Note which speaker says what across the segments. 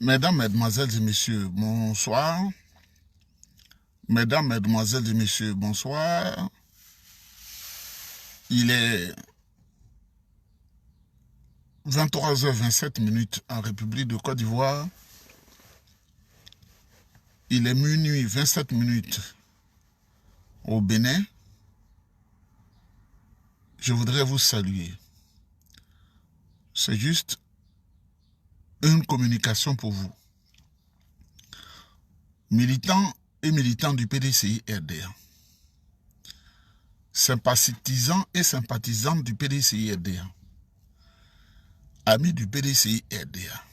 Speaker 1: Mesdames, Mesdemoiselles et Messieurs, bonsoir. Mesdames, Mesdemoiselles et Messieurs, bonsoir. Il est 23h27 en République de Côte d'Ivoire. Il est minuit 27 au Bénin. Je voudrais vous saluer. C'est juste une communication pour vous. Militants et militants du PDCI-RDA. Sympathisants et sympathisantes du PDCI-RDA. Amis du PDCI-RDA.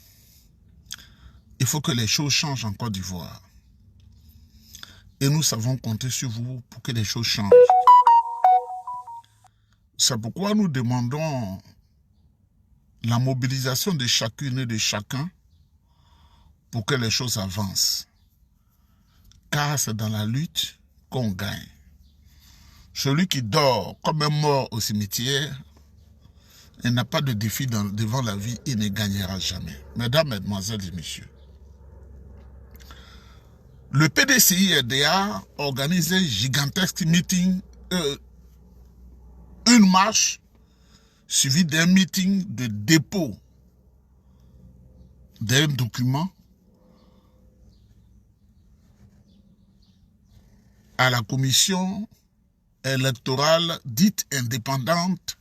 Speaker 1: Il faut que les choses changent en Côte d'Ivoire. Et nous savons compter sur vous pour que les choses changent. C'est pourquoi nous demandons la mobilisation de chacune et de chacun pour que les choses avancent. Car c'est dans la lutte qu'on gagne. Celui qui dort comme un mort au cimetière, il n'a pas de défi devant la vie, il ne gagnera jamais. Mesdames, Mesdemoiselles et Messieurs, le PDCI-RDA organise un gigantesque meeting, une marche suivie d'un meeting de dépôt d'un document à la commission électorale dite indépendante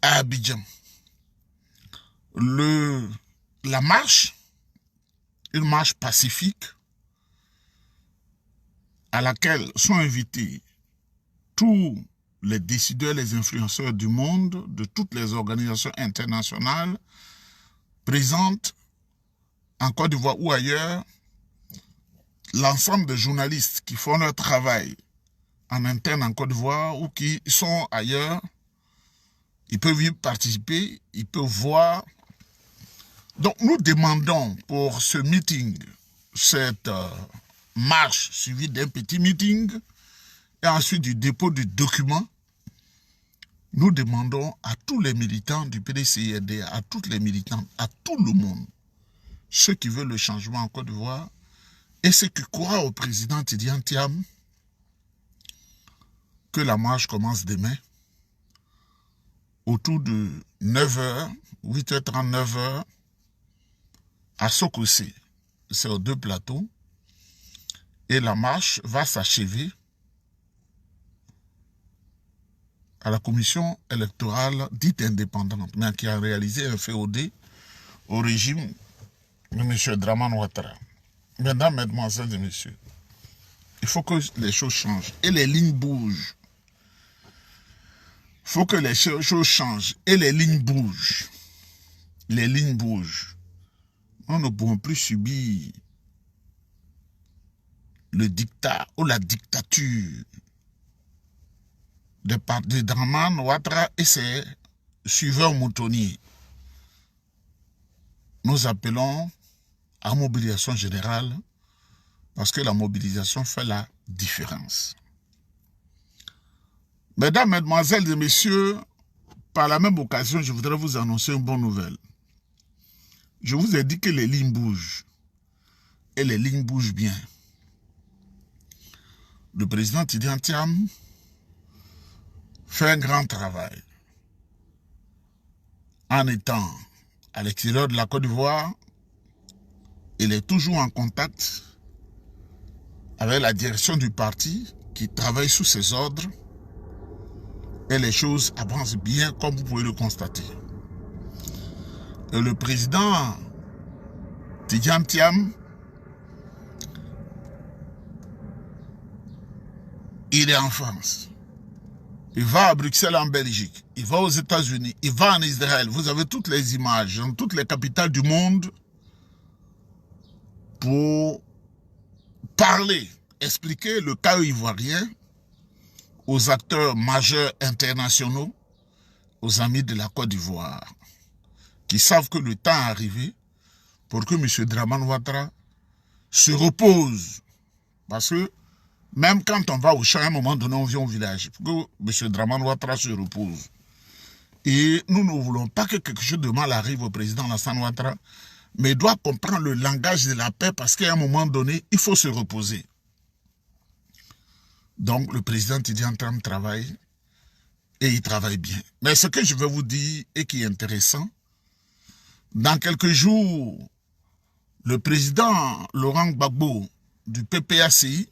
Speaker 1: à Abidjan. La marche, une marche pacifique à laquelle sont invités tous les décideurs, les influenceurs du monde, de toutes les organisations internationales présentes en Côte d'Ivoire ou ailleurs, l'ensemble des journalistes qui font leur travail en interne en Côte d'Ivoire ou qui sont ailleurs, ils peuvent y participer, ils peuvent voir. Donc nous demandons pour ce meeting, cette marche suivie d'un petit meeting et ensuite du dépôt du document, nous demandons à tous les militants du PDCI-RDA, à toutes les militantes, à tout le monde, ceux qui veulent le changement en Côte d'Ivoire et ceux qui croient au président Tidiane Thiam, que la marche commence demain autour de 9h, 8h30, 9h, à Sokosé. C'est aux deux plateaux. Et la marche va s'achever à la commission électorale dite indépendante, mais qui a réalisé un FOD au régime de M. Dramane Ouattara. Mesdames, Mesdemoiselles et Messieurs, il faut que les choses changent et les lignes bougent. Il faut que les choses changent et les lignes bougent. Les lignes bougent. Nous ne pouvons plus subir le dictat ou la dictature de Dramane Ouattara et ses suiveurs moutonniers. Nous appelons à mobilisation générale parce que la mobilisation fait la différence. Mesdames, Mesdemoiselles et Messieurs, par la même occasion, je voudrais vous annoncer une bonne nouvelle. Je vous ai dit que les lignes bougent. Et les lignes bougent bien. Le président Tidiane Thiam fait un grand travail. En étant à l'extérieur de la Côte d'Ivoire, il est toujours en contact avec la direction du parti qui travaille sous ses ordres et les choses avancent bien comme vous pouvez le constater. Et le président Tidiane Thiam, il est en France. Il va à Bruxelles en Belgique. Il va aux États-Unis. Il va en Israël. Vous avez toutes les images dans toutes les capitales du monde pour parler, expliquer le cas ivoirien aux acteurs majeurs internationaux, aux amis de la Côte d'Ivoire, qui savent que le temps est arrivé pour que M. Dramane Ouattara se repose. Parce que même quand on va au champ, à un moment donné, on vient au village. Pour que M. Dramane Ouattara se repose. Et nous ne voulons pas que quelque chose de mal arrive au président Alassane Ouattara, mais il doit comprendre le langage de la paix parce qu'à un moment donné, il faut se reposer. Donc, le président Tidiane Tam travaille et il travaille bien. Mais ce que je vais vous dire et qui est intéressant, dans quelques jours, le président Laurent Gbagbo du PPACI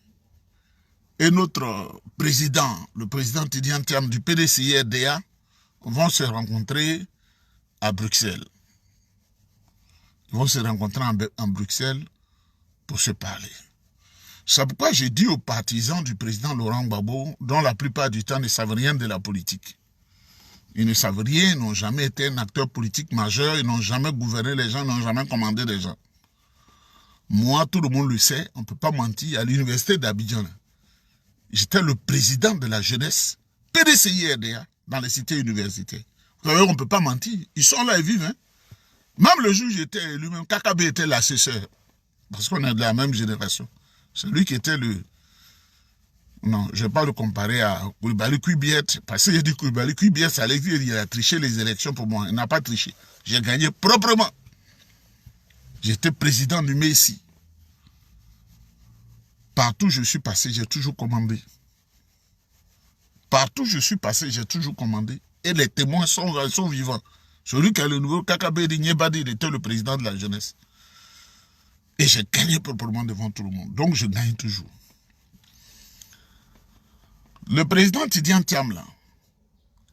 Speaker 1: et notre président, le président Tidiane Tam du PDCI-RDA, vont se rencontrer à Bruxelles. Ils vont se rencontrer en Bruxelles pour se parler. C'est pourquoi j'ai dit aux partisans du président Laurent Gbagbo, dont la plupart du temps ne savent rien de la politique. Ils ne savent rien, ils n'ont jamais été un acteur politique majeur, ils n'ont jamais gouverné les gens, ils n'ont jamais commandé les gens. Moi, tout le monde le sait, on ne peut pas mentir, à l'université d'Abidjan, j'étais le président de la jeunesse, PDCI-RDA, dans les cités universitaires. Vous savez, on ne peut pas mentir, ils sont là et vivent. Hein? Même le jour où j'étais élu, même Kakabe était l'assesseur, parce qu'on est de la même génération. C'est lui qui était le... Non, je ne vais pas le comparer à Koulibaly Kouibiet, parce que j'ai dit Koulibaly Kouibiet, ça allait dire il a triché les élections pour moi. Il n'a pas triché. J'ai gagné proprement. J'étais président du Messi. Partout où je suis passé, j'ai toujours commandé. Partout où je suis passé, j'ai toujours commandé. Et les témoins sont vivants. Celui qui a le nouveau Kakabe Nyebadi, il était le président de la jeunesse. Et j'ai gagné proprement devant tout le monde. Donc je gagne toujours. Le président Tidiane Tam, là,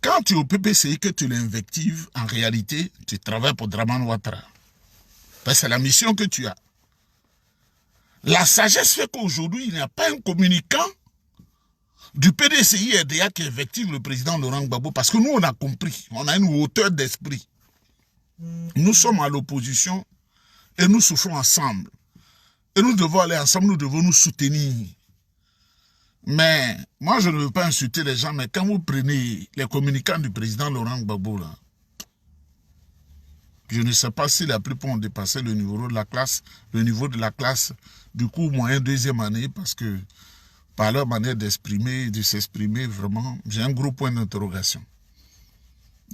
Speaker 1: quand tu es au PPCI que tu l'invectives, en réalité, tu travailles pour Dramane Ouattara. Parce que c'est la mission que tu as. La sagesse fait qu'aujourd'hui, il n'y a pas un communicant du PDCI-RDA qui invective le président Laurent Gbagbo. Parce que nous, on a compris. On a une hauteur d'esprit. Nous sommes à l'opposition et nous souffrons ensemble. Et nous devons aller ensemble, nous devons nous soutenir. Mais moi, je ne veux pas insulter les gens, mais quand vous prenez les communicants du président Laurent Gbagbo, là, je ne sais pas si la plupart ont dépassé le niveau de la classe du cours moyen deuxième année, parce que par leur manière d'exprimer, de s'exprimer, vraiment, j'ai un gros point d'interrogation.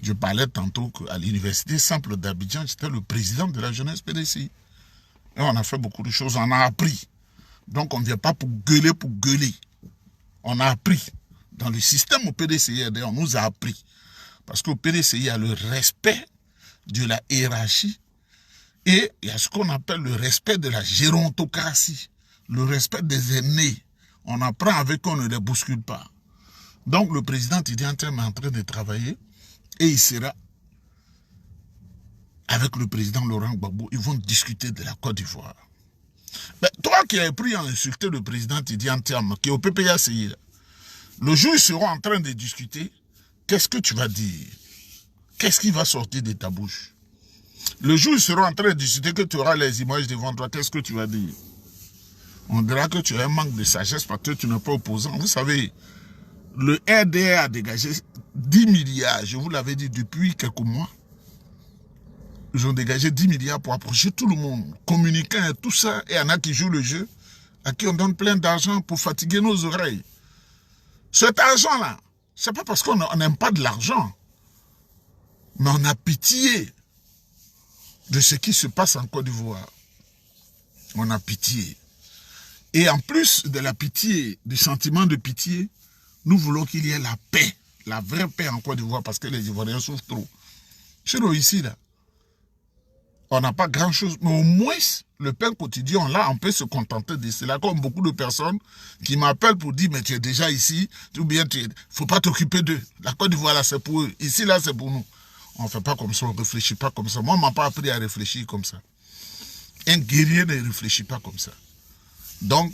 Speaker 1: Je parlais tantôt qu'à l'université simple d'Abidjan, j'étais le président de la jeunesse PDCI. Et on a fait beaucoup de choses, on a appris. Donc on ne vient pas pour gueuler pour gueuler. On a appris. Dans le système au PDCI, on nous a appris. Parce qu'au PDCI, il y a le respect de la hiérarchie et il y a ce qu'on appelle le respect de la gérontocratie, le respect des aînés. On apprend avec eux, on ne les bouscule pas. Donc le président Tidiane Tam est en train de travailler et il sera avec le président Laurent Gbagbo, ils vont discuter de la Côte d'Ivoire. Mais toi qui as pris à insulter le président Tidiane Tam, qui est au PPACI, le jour où ils seront en train de discuter, qu'est-ce que tu vas dire? Qu'est-ce qui va sortir de ta bouche? Le jour où ils seront en train de discuter, que tu auras les images devant toi, qu'est-ce que tu vas dire? On dira que tu as un manque de sagesse parce que tu n'es pas opposant. Vous savez, le RDA a dégagé 10 milliards, je vous l'avais dit depuis quelques mois. Ils ont dégagé 10 milliards pour approcher tout le monde, communiquant et tout ça. Et il y en a qui jouent le jeu, à qui on donne plein d'argent pour fatiguer nos oreilles. Cet argent-là, c'est pas parce qu'on n'aime pas de l'argent, mais on a pitié de ce qui se passe en Côte d'Ivoire. On a pitié. Et en plus de la pitié, du sentiment de pitié, nous voulons qu'il y ait la paix, la vraie paix en Côte d'Ivoire, parce que les Ivoiriens souffrent trop. Chez nous ici, là, on n'a pas grand-chose, mais au moins, le pain quotidien, là, on peut se contenter de cela, comme beaucoup de personnes qui m'appellent pour dire, mais tu es déjà ici, ou bien il ne faut pas t'occuper d'eux. La Côte d'Ivoire, là, c'est pour eux. Ici, là, c'est pour nous. On ne fait pas comme ça, on ne réfléchit pas comme ça. Moi, on ne m'a pas appris à réfléchir comme ça. Un guerrier ne réfléchit pas comme ça. Donc,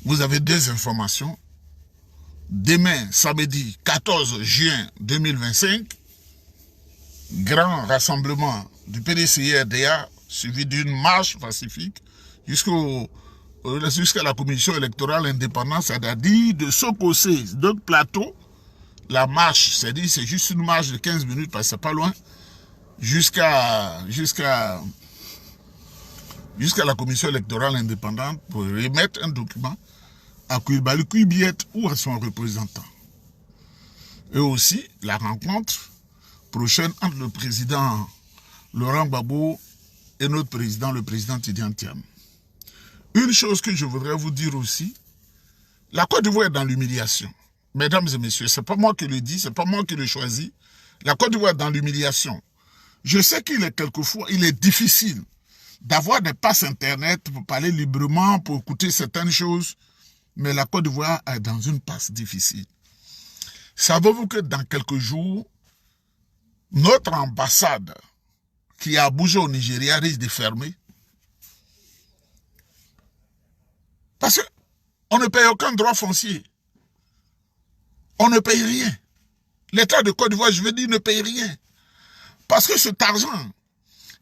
Speaker 1: vous avez deux informations. Demain, samedi 14 juin 2025, grand rassemblement du PDCI-RDA suivi d'une marche pacifique jusqu'à la commission électorale indépendante, c'est-à-dire de Sokosé, d'autres plateaux. La marche, c'est-à-dire c'est juste une marche de 15 minutes parce que c'est pas loin, jusqu'à la commission électorale indépendante pour remettre un document à Koulibaly Kouibiet ou à son représentant. Et aussi la rencontre prochaine entre le président Laurent Gbagbo et notre président, le président Tidjane Thiam. Une chose que je voudrais vous dire aussi, la Côte d'Ivoire est dans l'humiliation. Mesdames et messieurs, ce n'est pas moi qui le dis, ce n'est pas moi qui le choisis. La Côte d'Ivoire est dans l'humiliation. Je sais qu'il est quelquefois, il est difficile d'avoir des passes Internet pour parler librement, pour écouter certaines choses, mais la Côte d'Ivoire est dans une passe difficile. Savez-vous que dans quelques jours, notre ambassade qui a bougé au Nigeria risque de fermer? Parce qu'on ne paye aucun droit foncier. On ne paye rien. L'État de Côte d'Ivoire, je veux dire, ne paye rien. Parce que cet argent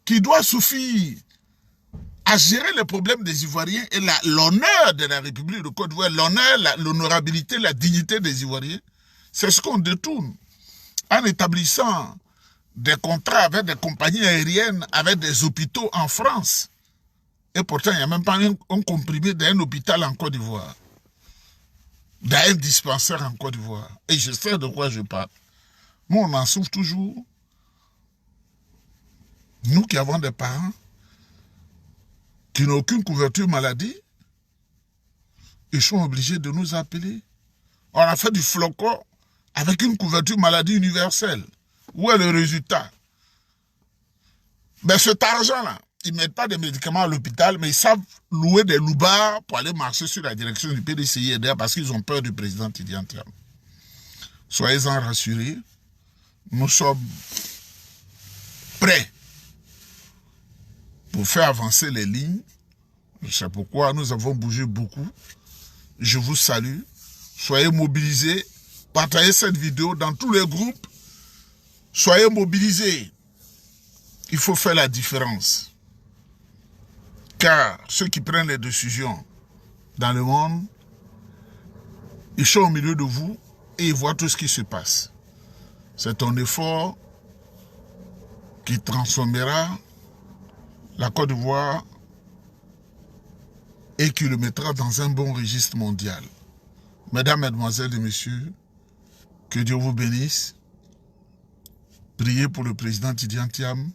Speaker 1: qui doit suffire à gérer les problèmes des Ivoiriens et l'honneur de la République de Côte d'Ivoire, l'honneur, l'honorabilité, la dignité des Ivoiriens, c'est ce qu'on détourne en établissant des contrats avec des compagnies aériennes, avec des hôpitaux en France. Et pourtant, il n'y a même pas un comprimé d'un hôpital en Côte d'Ivoire, d'un dispensaire en Côte d'Ivoire. Et je sais de quoi je parle. Moi, on en souffre toujours. Nous qui avons des parents qui n'ont aucune couverture maladie, ils sont obligés de nous appeler. On a fait du flocon avec une couverture maladie universelle. Où est le résultat? Ben cet argent-là, ils ne mettent pas de médicaments à l'hôpital, mais ils savent louer des loupards pour aller marcher sur la direction du PDCI parce qu'ils ont peur du président Tidjane Thiam. Soyez-en rassurés, nous sommes prêts pour faire avancer les lignes. C'est pourquoi nous avons bougé beaucoup. Je vous salue. Soyez mobilisés. Partagez cette vidéo dans tous les groupes. Soyez mobilisés. Il faut faire la différence. Car ceux qui prennent les décisions dans le monde, ils sont au milieu de vous et ils voient tout ce qui se passe. C'est un effort qui transformera la Côte d'Ivoire et qui le mettra dans un bon registre mondial. Mesdames, Mesdemoiselles et Messieurs, que Dieu vous bénisse. Priez pour le président Tidjane Thiam.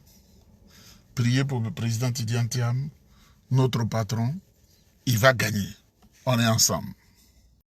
Speaker 1: Priez pour le président Tidjane Thiam, notre patron. Il va gagner. On est ensemble.